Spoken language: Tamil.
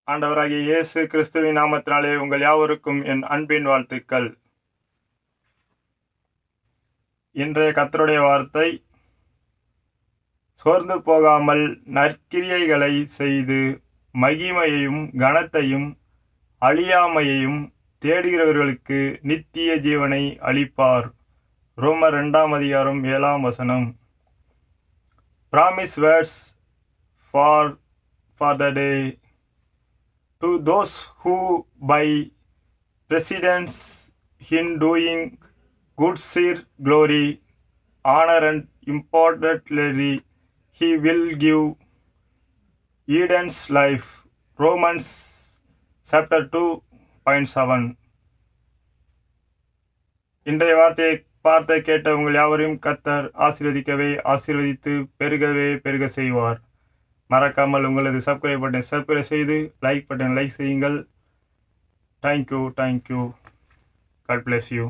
ஆண்டவராகிய இயேசு கிறிஸ்துவின் நாமத்தினாலே உங்கள் யாவருக்கும் என் அன்பின் வாழ்த்துக்கள். இன்றைய கர்த்தருடைய வார்த்தை, சோர்ந்து போகாமல் நற்கிரியைகளை செய்து மகிமையையும் கனத்தையும் அழியாமையையும் தேடுகிறவர்களுக்கு நித்திய ஜீவனை அளிப்பார். ரோமர் 2:7 Promise words for the day. To those who by precedence in doing good seek glory, honor and importantly, he will give Eden's life. Romans chapter 2:7. இன்றைய வார்த்தையை பார்த்து கேட்ட உங்கள் யாவரையும் கர்த்தர் ஆசீர்வதித்து பெருக செய்வார். மறக்காமல் உங்களது சப்ஸ்கிரைப் பட்டனை செய்து லைக் செய்யுங்கள். தேங்க்யூ. God bless you.